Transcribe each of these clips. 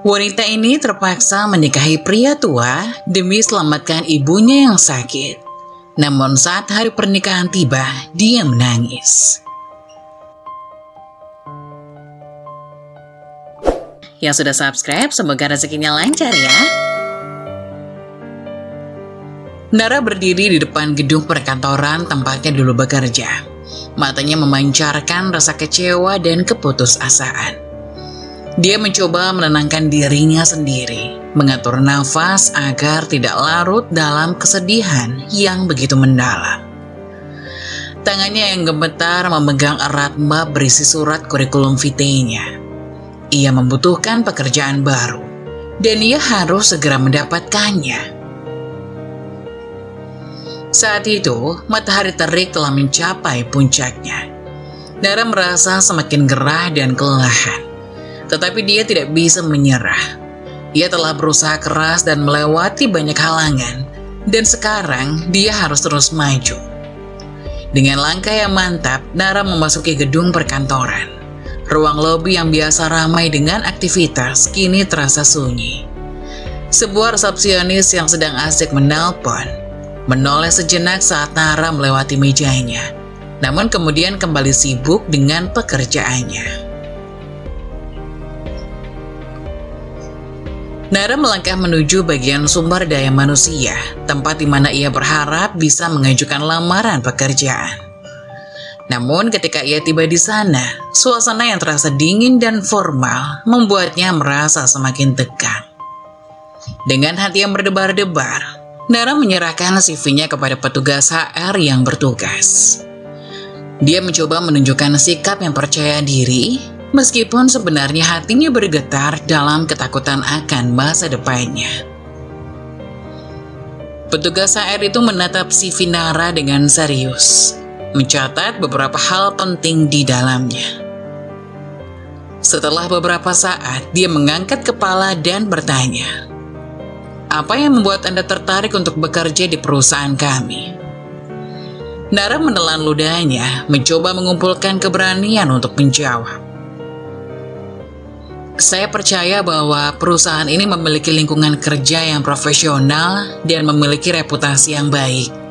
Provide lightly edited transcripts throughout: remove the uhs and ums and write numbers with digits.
Wanita ini terpaksa menikahi pria tua demi selamatkan ibunya yang sakit. Namun saat hari pernikahan tiba, dia menangis. Yang sudah subscribe, semoga rezekinya lancar ya. Nara berdiri di depan gedung perkantoran tempatnya dulu bekerja. Matanya memancarkan rasa kecewa dan keputusasaan. Dia mencoba menenangkan dirinya sendiri, mengatur nafas agar tidak larut dalam kesedihan yang begitu mendalam. Tangannya yang gemetar memegang erat map berisi surat kurikulum vitae-nya. Ia membutuhkan pekerjaan baru, dan ia harus segera mendapatkannya. Saat itu, matahari terik telah mencapai puncaknya. Nara merasa semakin gerah dan kelelahan, tetapi dia tidak bisa menyerah. Ia telah berusaha keras dan melewati banyak halangan, dan sekarang dia harus terus maju. Dengan langkah yang mantap, Nara memasuki gedung perkantoran. Ruang lobi yang biasa ramai dengan aktivitas kini terasa sunyi. Sebuah resepsionis yang sedang asik menelpon menoleh sejenak saat Nara melewati mejanya, namun kemudian kembali sibuk dengan pekerjaannya. Nara melangkah menuju bagian sumber daya manusia, tempat di mana ia berharap bisa mengajukan lamaran pekerjaan. Namun ketika ia tiba di sana, suasana yang terasa dingin dan formal membuatnya merasa semakin tegang. Dengan hati yang berdebar-debar, Nara menyerahkan CV-nya kepada petugas HR yang bertugas. Dia mencoba menunjukkan sikap yang percaya diri, meskipun sebenarnya hatinya bergetar dalam ketakutan akan masa depannya. Petugas HR itu menatap CV Nara dengan serius, mencatat beberapa hal penting di dalamnya. Setelah beberapa saat, dia mengangkat kepala dan bertanya, "Apa yang membuat Anda tertarik untuk bekerja di perusahaan kami?" Nara menelan ludahnya, mencoba mengumpulkan keberanian untuk menjawab. "Saya percaya bahwa perusahaan ini memiliki lingkungan kerja yang profesional dan memiliki reputasi yang baik.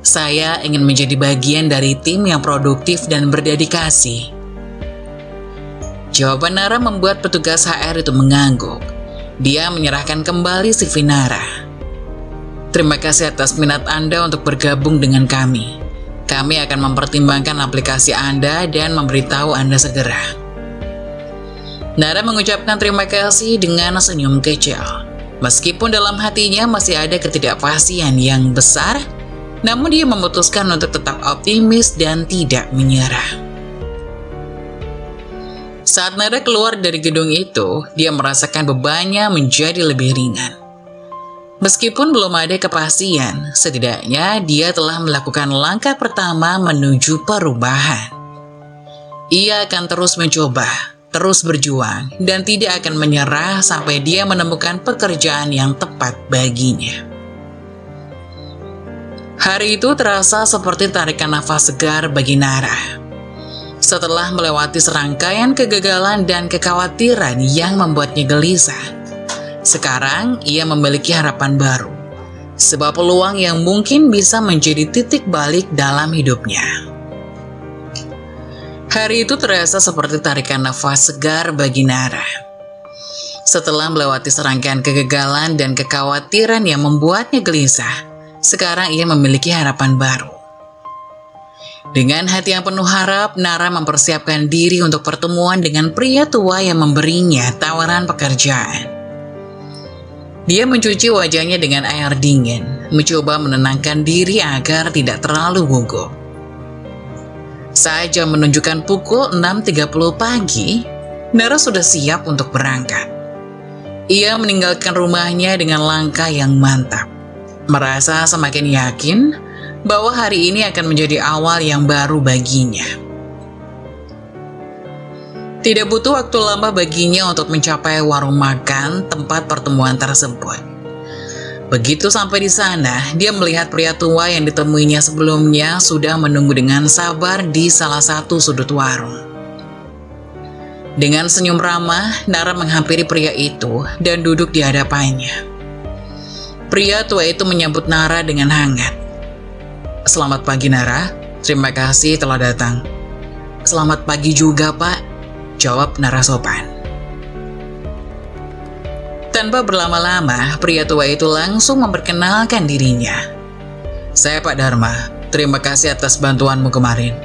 Saya ingin menjadi bagian dari tim yang produktif dan berdedikasi." Jawaban Nara membuat petugas HR itu mengangguk. Dia menyerahkan kembali CV Nara. "Terima kasih atas minat Anda untuk bergabung dengan kami. Kami akan mempertimbangkan aplikasi Anda dan memberitahu Anda segera." Nara mengucapkan terima kasih dengan senyum kecil. Meskipun dalam hatinya masih ada ketidakpastian yang besar, namun dia memutuskan untuk tetap optimis dan tidak menyerah. Saat Nara keluar dari gedung itu, dia merasakan bebannya menjadi lebih ringan. Meskipun belum ada kepastian, setidaknya dia telah melakukan langkah pertama menuju perubahan. Ia akan terus mencoba, terus berjuang, dan tidak akan menyerah sampai dia menemukan pekerjaan yang tepat baginya. Hari itu terasa seperti tarikan nafas segar bagi Nara. Setelah melewati serangkaian kegagalan dan kekhawatiran yang membuatnya gelisah, sekarang ia memiliki harapan baru, sebuah peluang yang mungkin bisa menjadi titik balik dalam hidupnya. Hari itu terasa seperti tarikan nafas segar bagi Nara. Setelah melewati serangkaian kegagalan dan kekhawatiran yang membuatnya gelisah, sekarang ia memiliki harapan baru. Dengan hati yang penuh harap, Nara mempersiapkan diri untuk pertemuan dengan pria tua yang memberinya tawaran pekerjaan. Dia mencuci wajahnya dengan air dingin, mencoba menenangkan diri agar tidak terlalu gugup. Saat jam menunjukkan pukul 6.30 pagi, Nara sudah siap untuk berangkat. Ia meninggalkan rumahnya dengan langkah yang mantap, merasa semakin yakin bahwa hari ini akan menjadi awal yang baru baginya. Tidak butuh waktu lama baginya untuk mencapai warung makan tempat pertemuan tersebut. Begitu sampai di sana, dia melihat pria tua yang ditemuinya sebelumnya sudah menunggu dengan sabar di salah satu sudut warung. Dengan senyum ramah, Nara menghampiri pria itu dan duduk di hadapannya. Pria tua itu menyambut Nara dengan hangat. "Selamat pagi, Nara. Terima kasih telah datang." "Selamat pagi juga, Pak," jawab Nara sopan. Tanpa berlama-lama, pria tua itu langsung memperkenalkan dirinya. "Saya Pak Dharma. Terima kasih atas bantuanmu kemarin.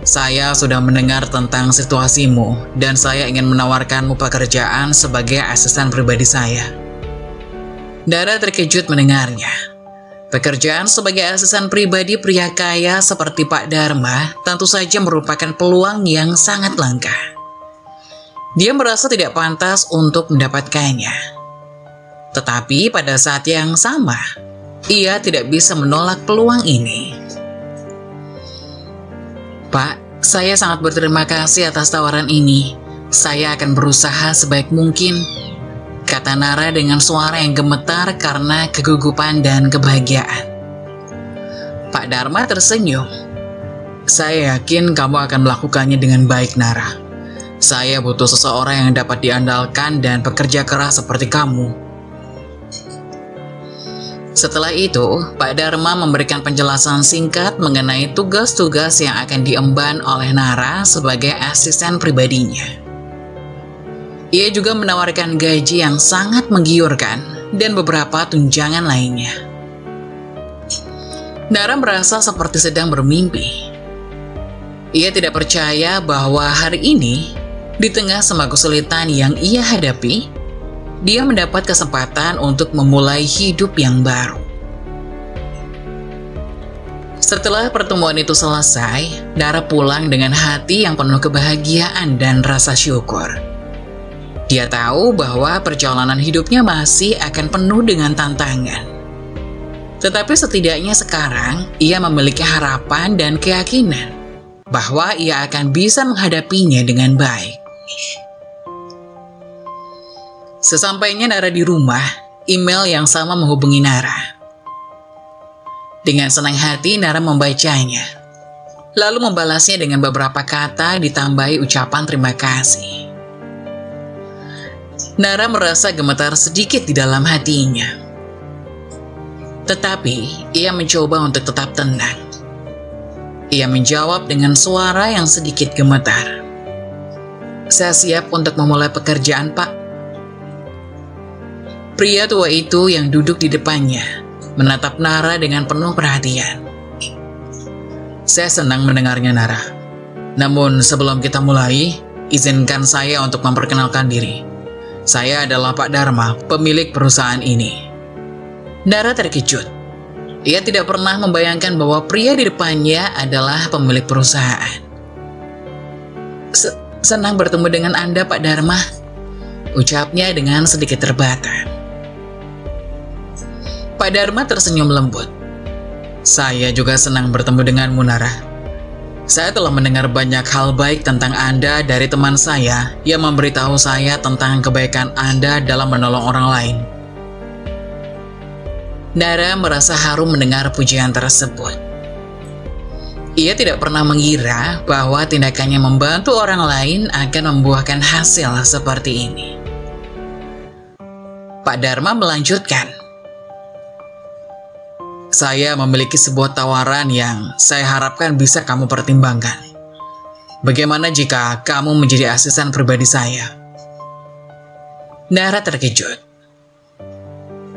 Saya sudah mendengar tentang situasimu dan saya ingin menawarkanmu pekerjaan sebagai asisten pribadi saya." Nara terkejut mendengarnya. Pekerjaan sebagai asisten pribadi pria kaya seperti Pak Dharma tentu saja merupakan peluang yang sangat langka. Dia merasa tidak pantas untuk mendapatkannya. Tetapi pada saat yang sama, ia tidak bisa menolak peluang ini. "Pak, saya sangat berterima kasih atas tawaran ini. Saya akan berusaha sebaik mungkin," kata Nara dengan suara yang gemetar karena kegugupan dan kebahagiaan. Pak Dharma tersenyum. "Saya yakin kamu akan melakukannya dengan baik, Nara. Saya butuh seseorang yang dapat diandalkan dan pekerja keras seperti kamu." Setelah itu, Pak Dharma memberikan penjelasan singkat mengenai tugas-tugas yang akan diemban oleh Nara sebagai asisten pribadinya. Ia juga menawarkan gaji yang sangat menggiurkan dan beberapa tunjangan lainnya. Nara merasa seperti sedang bermimpi. Ia tidak percaya bahwa hari ini, di tengah semua kesulitan yang ia hadapi, dia mendapat kesempatan untuk memulai hidup yang baru. Setelah pertemuan itu selesai, Nara pulang dengan hati yang penuh kebahagiaan dan rasa syukur. Dia tahu bahwa perjalanan hidupnya masih akan penuh dengan tantangan. Tetapi setidaknya sekarang, ia memiliki harapan dan keyakinan bahwa ia akan bisa menghadapinya dengan baik. Sesampainya Nara di rumah, email yang sama menghubungi Nara. Dengan senang hati Nara membacanya, lalu membalasnya dengan beberapa kata ditambahi ucapan terima kasih. Nara merasa gemetar sedikit di dalam hatinya. Tetapi ia mencoba untuk tetap tenang. Ia menjawab dengan suara yang sedikit gemetar. "Saya siap untuk memulai pekerjaan, Pak." Pria tua itu yang duduk di depannya menatap Nara dengan penuh perhatian. "Saya senang mendengarnya, Nara. Namun sebelum kita mulai, izinkan saya untuk memperkenalkan diri. Saya adalah Pak Dharma, pemilik perusahaan ini." Nara terkejut. Ia tidak pernah membayangkan bahwa pria di depannya adalah pemilik perusahaan. Senang bertemu dengan Anda, Pak Dharma," ucapnya dengan sedikit terbata. Pak Dharma tersenyum lembut. "Saya juga senang bertemu denganmu, Nara. Saya telah mendengar banyak hal baik tentang Anda dari teman saya yang memberitahu saya tentang kebaikan Anda dalam menolong orang lain." Nara merasa harum mendengar pujian tersebut. Ia tidak pernah mengira bahwa tindakannya membantu orang lain akan membuahkan hasil seperti ini. Pak Dharma melanjutkan, "Saya memiliki sebuah tawaran yang saya harapkan bisa kamu pertimbangkan. Bagaimana jika kamu menjadi asisten pribadi saya?" Nara terkejut.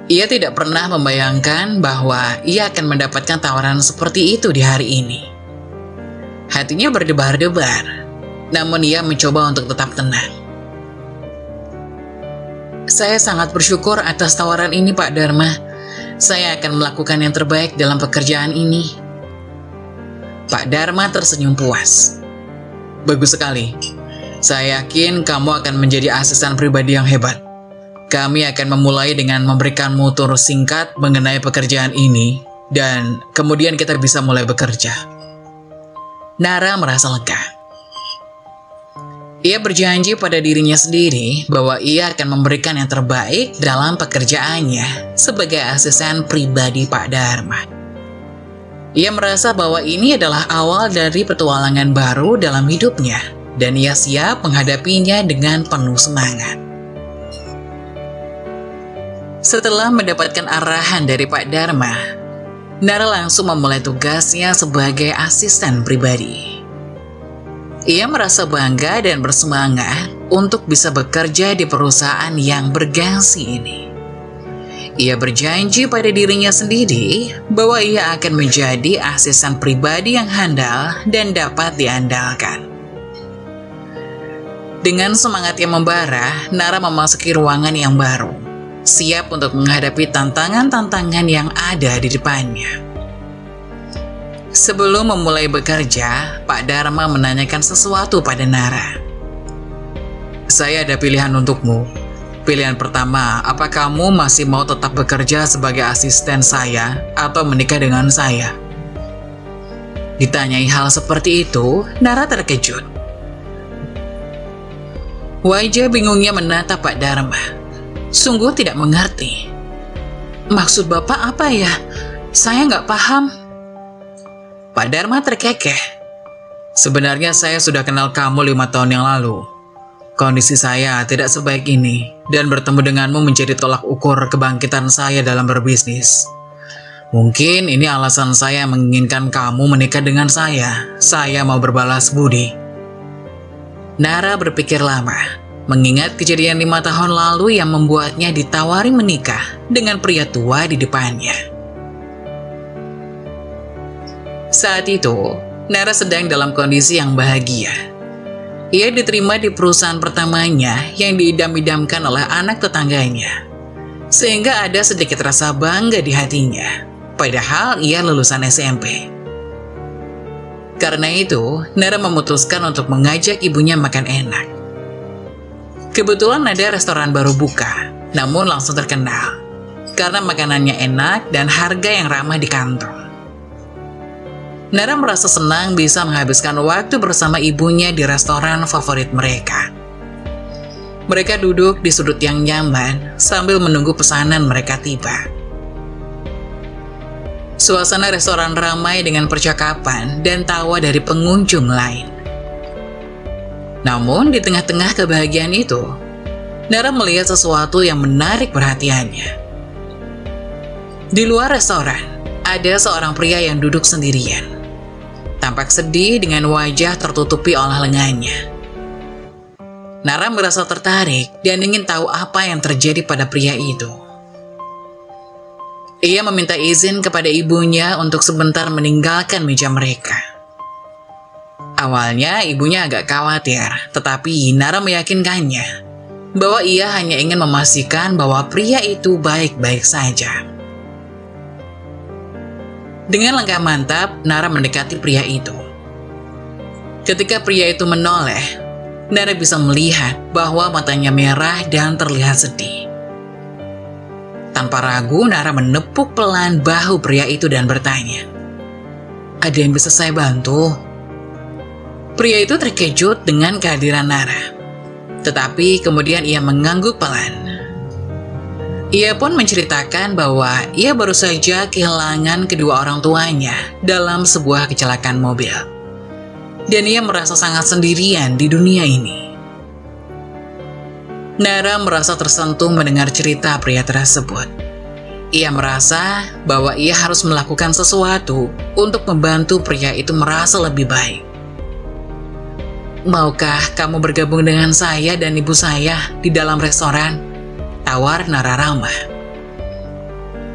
Ia tidak pernah membayangkan bahwa ia akan mendapatkan tawaran seperti itu di hari ini. Hatinya berdebar-debar, namun ia mencoba untuk tetap tenang. "Saya sangat bersyukur atas tawaran ini, Pak Dharma. Saya akan melakukan yang terbaik dalam pekerjaan ini." Pak Dharma tersenyum puas. "Bagus sekali. Saya yakin kamu akan menjadi asisten pribadi yang hebat. Kami akan memulai dengan memberikanmu tur singkat mengenai pekerjaan ini, dan kemudian kita bisa mulai bekerja." Nara merasa lega. Ia berjanji pada dirinya sendiri bahwa ia akan memberikan yang terbaik dalam pekerjaannya sebagai asisten pribadi Pak Dharma. Ia merasa bahwa ini adalah awal dari petualangan baru dalam hidupnya, dan ia siap menghadapinya dengan penuh semangat. Setelah mendapatkan arahan dari Pak Dharma, Nara langsung memulai tugasnya sebagai asisten pribadi. Ia merasa bangga dan bersemangat untuk bisa bekerja di perusahaan yang bergengsi ini. Ia berjanji pada dirinya sendiri bahwa ia akan menjadi asisten pribadi yang handal dan dapat diandalkan. Dengan semangat yang membara, Nara memasuki ruangan yang baru, siap untuk menghadapi tantangan-tantangan yang ada di depannya. Sebelum memulai bekerja, Pak Dharma menanyakan sesuatu pada Nara. "Saya ada pilihan untukmu. Pilihan pertama, apa kamu masih mau tetap bekerja sebagai asisten saya atau menikah dengan saya?" Ditanyai hal seperti itu, Nara terkejut. Wajah bingungnya menatap Pak Dharma. Sungguh tidak mengerti. "Maksud Bapak apa ya? Saya nggak paham." Pak Dharma terkekeh. "Sebenarnya saya sudah kenal kamu 5 tahun yang lalu. Kondisi saya tidak sebaik ini, dan bertemu denganmu menjadi tolak ukur kebangkitan saya dalam berbisnis. Mungkin ini alasan saya menginginkan kamu menikah dengan saya. Saya mau berbalas budi." Nara berpikir lama, mengingat kejadian 5 tahun lalu yang membuatnya ditawari menikah dengan pria tua di depannya. Saat itu, Nara sedang dalam kondisi yang bahagia. Ia diterima di perusahaan pertamanya yang diidam-idamkan oleh anak tetangganya, sehingga ada sedikit rasa bangga di hatinya, padahal ia lulusan SMP. Karena itu, Nara memutuskan untuk mengajak ibunya makan enak. Kebetulan ada restoran baru buka, namun langsung terkenal, karena makanannya enak dan harga yang ramah di kantong. Nara merasa senang bisa menghabiskan waktu bersama ibunya di restoran favorit mereka. Mereka duduk di sudut yang nyaman sambil menunggu pesanan mereka tiba. Suasana restoran ramai dengan percakapan dan tawa dari pengunjung lain. Namun di tengah-tengah kebahagiaan itu, Nara melihat sesuatu yang menarik perhatiannya. Di luar restoran, ada seorang pria yang duduk sendirian. Tampak sedih dengan wajah tertutupi oleh lengannya. Nara merasa tertarik dan ingin tahu apa yang terjadi pada pria itu. Ia meminta izin kepada ibunya untuk sebentar meninggalkan meja mereka. Awalnya ibunya agak khawatir, tetapi Nara meyakinkannya bahwa ia hanya ingin memastikan bahwa pria itu baik-baik saja. Dengan langkah mantap, Nara mendekati pria itu. Ketika pria itu menoleh, Nara bisa melihat bahwa matanya merah dan terlihat sedih. Tanpa ragu, Nara menepuk pelan bahu pria itu dan bertanya, "Ada yang bisa saya bantu?" Pria itu terkejut dengan kehadiran Nara, tetapi kemudian ia mengangguk pelan. Ia pun menceritakan bahwa ia baru saja kehilangan kedua orang tuanya dalam sebuah kecelakaan mobil. Dan ia merasa sangat sendirian di dunia ini. Nara merasa tersentuh mendengar cerita pria tersebut. Ia merasa bahwa ia harus melakukan sesuatu untuk membantu pria itu merasa lebih baik. "Maukah kamu bergabung dengan saya dan ibu saya di dalam restoran?" tawar Nara ramah.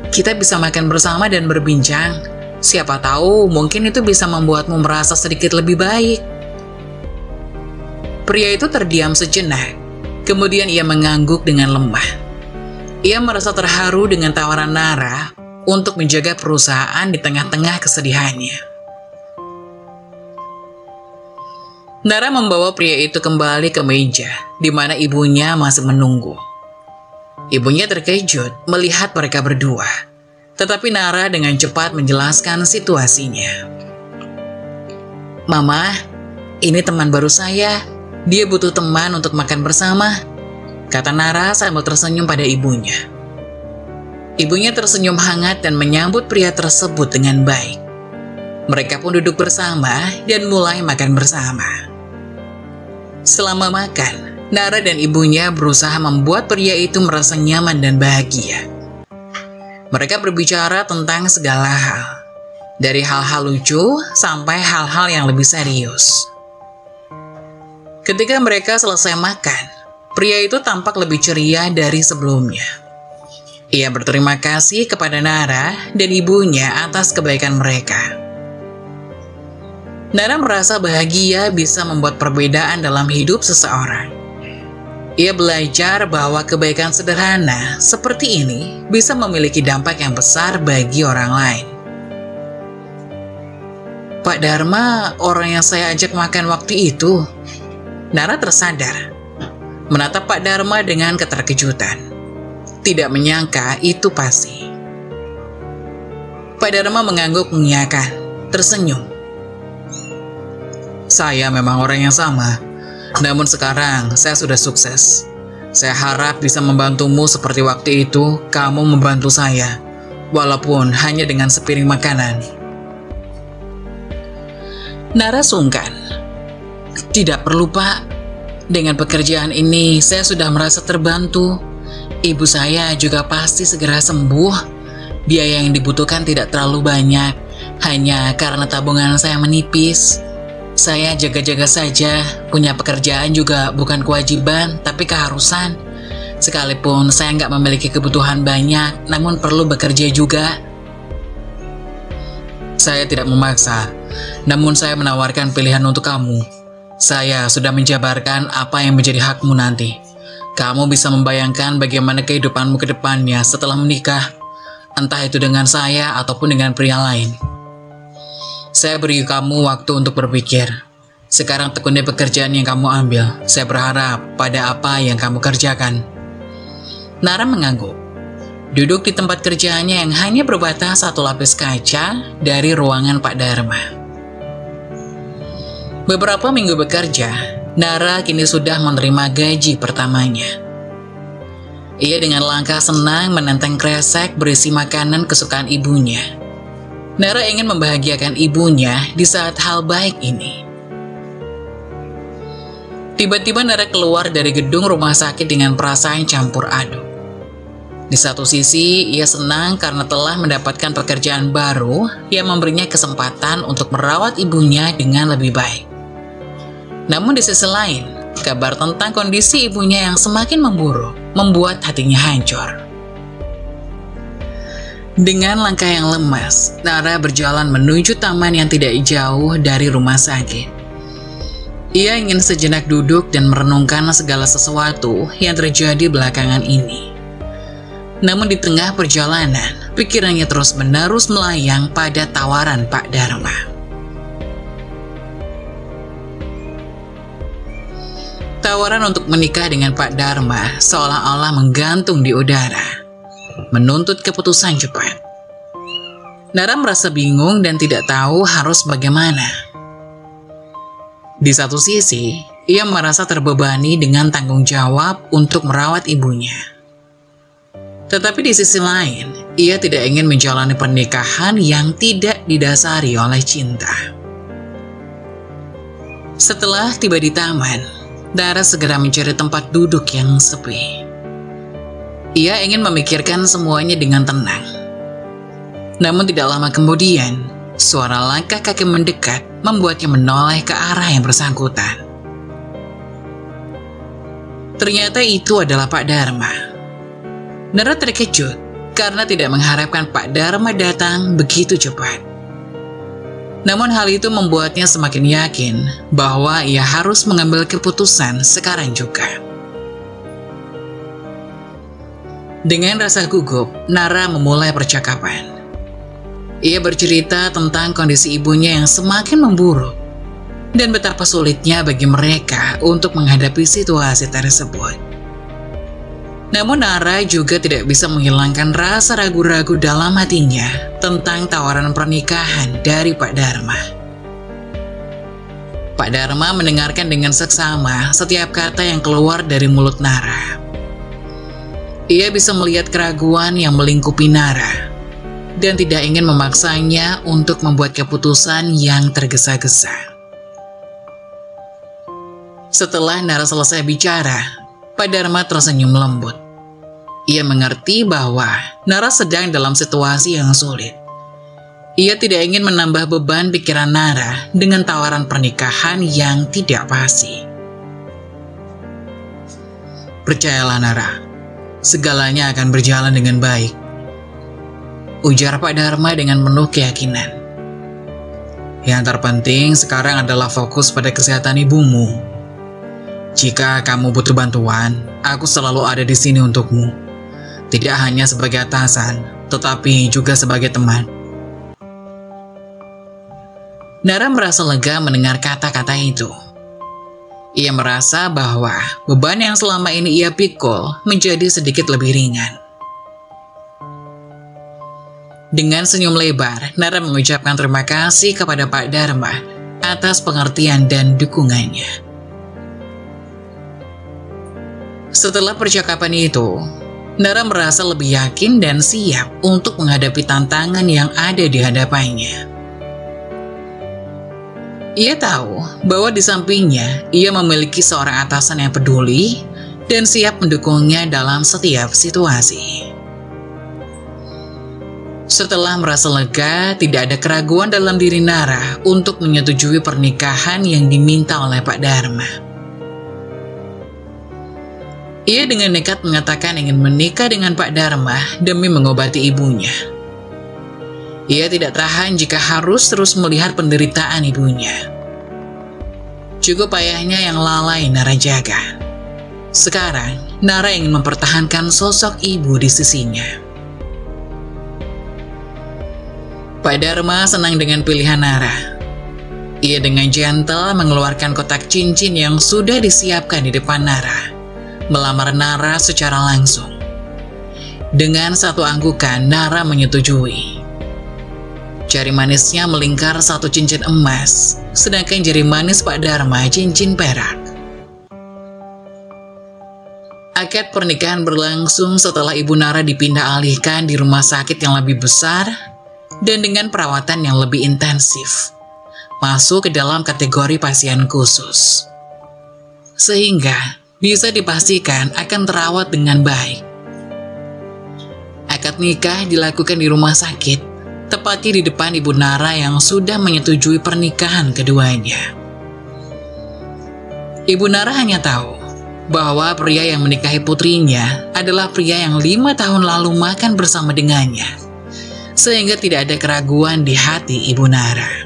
"Kita bisa makan bersama dan berbincang. Siapa tahu mungkin itu bisa membuatmu merasa sedikit lebih baik." Pria itu terdiam sejenak, kemudian ia mengangguk dengan lemah. Ia merasa terharu dengan tawaran Nara untuk menjaga perusahaan di tengah-tengah kesedihannya. Nara membawa pria itu kembali ke meja, di mana ibunya masih menunggu. Ibunya terkejut melihat mereka berdua, tetapi Nara dengan cepat menjelaskan situasinya. "Mama, ini teman baru saya. Dia butuh teman untuk makan bersama," kata Nara sambil tersenyum pada ibunya. Ibunya tersenyum hangat dan menyambut pria tersebut dengan baik. Mereka pun duduk bersama dan mulai makan bersama. Selama makan, Nara dan ibunya berusaha membuat pria itu merasa nyaman dan bahagia. Mereka berbicara tentang segala hal, dari hal-hal lucu sampai hal-hal yang lebih serius. Ketika mereka selesai makan, pria itu tampak lebih ceria dari sebelumnya. Ia berterima kasih kepada Nara dan ibunya atas kebaikan mereka. Nara merasa bahagia bisa membuat perbedaan dalam hidup seseorang. Ia belajar bahwa kebaikan sederhana seperti ini bisa memiliki dampak yang besar bagi orang lain. Pak Dharma, orang yang saya ajak makan waktu itu. Nara tersadar, menatap Pak Dharma dengan keterkejutan. Tidak menyangka itu pasti. Pak Dharma mengangguk mengiyakan, tersenyum. Saya memang orang yang sama, namun sekarang saya sudah sukses. Saya harap bisa membantumu seperti waktu itu kamu membantu saya, walaupun hanya dengan sepiring makanan. Nara sungkan. Tidak perlu, Pak. Dengan pekerjaan ini saya sudah merasa terbantu. Ibu saya juga pasti segera sembuh. Biaya yang dibutuhkan tidak terlalu banyak, hanya karena tabungan saya menipis. Saya jaga-jaga saja, punya pekerjaan juga bukan kewajiban, tapi keharusan. Sekalipun saya nggak memiliki kebutuhan banyak, namun perlu bekerja juga. Saya tidak memaksa, namun saya menawarkan pilihan untuk kamu. Saya sudah menjabarkan apa yang menjadi hakmu nanti. Kamu bisa membayangkan bagaimana kehidupanmu ke depannya setelah menikah, entah itu dengan saya ataupun dengan pria lain. Saya beri kamu waktu untuk berpikir. Sekarang tekuni pekerjaan yang kamu ambil. Saya berharap pada apa yang kamu kerjakan. Nara mengangguk. Duduk di tempat kerjaannya yang hanya berbatas satu lapis kaca dari ruangan Pak Dharma. Beberapa minggu bekerja, Nara kini sudah menerima gaji pertamanya. Ia dengan langkah senang menenteng kresek berisi makanan kesukaan ibunya. Nara ingin membahagiakan ibunya di saat hal baik ini. Tiba-tiba Nara keluar dari gedung rumah sakit dengan perasaan campur aduk. Di satu sisi, ia senang karena telah mendapatkan pekerjaan baru yang memberinya kesempatan untuk merawat ibunya dengan lebih baik. Namun di sisi lain, kabar tentang kondisi ibunya yang semakin memburuk membuat hatinya hancur. Dengan langkah yang lemas, Nara berjalan menuju taman yang tidak jauh dari rumah sakit. Ia ingin sejenak duduk dan merenungkan segala sesuatu yang terjadi belakangan ini. Namun di tengah perjalanan, pikirannya terus-menerus melayang pada tawaran Pak Dharma. Tawaran untuk menikah dengan Pak Dharma seolah-olah menggantung di udara, menuntut keputusan cepat. Nara merasa bingung dan tidak tahu harus bagaimana. Di satu sisi, ia merasa terbebani dengan tanggung jawab untuk merawat ibunya. Tetapi di sisi lain, ia tidak ingin menjalani pernikahan yang tidak didasari oleh cinta. Setelah tiba di taman, Nara segera mencari tempat duduk yang sepi. Ia ingin memikirkan semuanya dengan tenang. Namun tidak lama kemudian, suara langkah kaki mendekat membuatnya menoleh ke arah yang bersangkutan. Ternyata itu adalah Pak Dharma. Nara terkejut karena tidak mengharapkan Pak Dharma datang begitu cepat. Namun hal itu membuatnya semakin yakin bahwa ia harus mengambil keputusan sekarang juga. Dengan rasa gugup, Nara memulai percakapan. Ia bercerita tentang kondisi ibunya yang semakin memburuk dan betapa sulitnya bagi mereka untuk menghadapi situasi tersebut. Namun Nara juga tidak bisa menghilangkan rasa ragu-ragu dalam hatinya tentang tawaran pernikahan dari Pak Dharma. Pak Dharma mendengarkan dengan seksama setiap kata yang keluar dari mulut Nara. Ia bisa melihat keraguan yang melingkupi Nara dan tidak ingin memaksanya untuk membuat keputusan yang tergesa-gesa. Setelah Nara selesai bicara, Pak Dharma tersenyum lembut. Ia mengerti bahwa Nara sedang dalam situasi yang sulit. Ia tidak ingin menambah beban pikiran Nara dengan tawaran pernikahan yang tidak pasti. Percayalah Nara, segalanya akan berjalan dengan baik, ujar Pak Dharma dengan penuh keyakinan. Yang terpenting sekarang adalah fokus pada kesehatan ibumu. Jika kamu butuh bantuan, aku selalu ada di sini untukmu. Tidak hanya sebagai atasan, tetapi juga sebagai teman. Nara merasa lega mendengar kata-kata itu. Ia merasa bahwa beban yang selama ini ia pikul menjadi sedikit lebih ringan. Dengan senyum lebar, Nara mengucapkan terima kasih kepada Pak Dharma atas pengertian dan dukungannya. Setelah percakapan itu, Nara merasa lebih yakin dan siap untuk menghadapi tantangan yang ada di hadapannya. Ia tahu bahwa di sampingnya ia memiliki seorang atasan yang peduli dan siap mendukungnya dalam setiap situasi. Setelah merasa lega, tidak ada keraguan dalam diri Nara untuk menyetujui pernikahan yang diminta oleh Pak Dharma. Ia dengan nekat mengatakan ingin menikah dengan Pak Dharma demi mengobati ibunya. Ia tidak tahan jika harus terus melihat penderitaan ibunya. Cukup ayahnya yang lalai Nara jaga. Sekarang, Nara ingin mempertahankan sosok ibu di sisinya. Pak Dharma senang dengan pilihan Nara. Ia dengan gentle mengeluarkan kotak cincin yang sudah disiapkan di depan Nara, melamar Nara secara langsung. Dengan satu anggukan, Nara menyetujui. Jari manisnya melingkar satu cincin emas, sedangkan jari manis Pak Dharma cincin perak. Akad pernikahan berlangsung setelah ibu Nara dipindah alihkan di rumah sakit yang lebih besar dan dengan perawatan yang lebih intensif, masuk ke dalam kategori pasien khusus, sehingga bisa dipastikan akan terawat dengan baik. Akad nikah dilakukan di rumah sakit, tepatnya di depan ibu Nara yang sudah menyetujui pernikahan keduanya. Ibu Nara hanya tahu bahwa pria yang menikahi putrinya adalah pria yang 5 tahun lalu makan bersama dengannya, sehingga tidak ada keraguan di hati ibu Nara.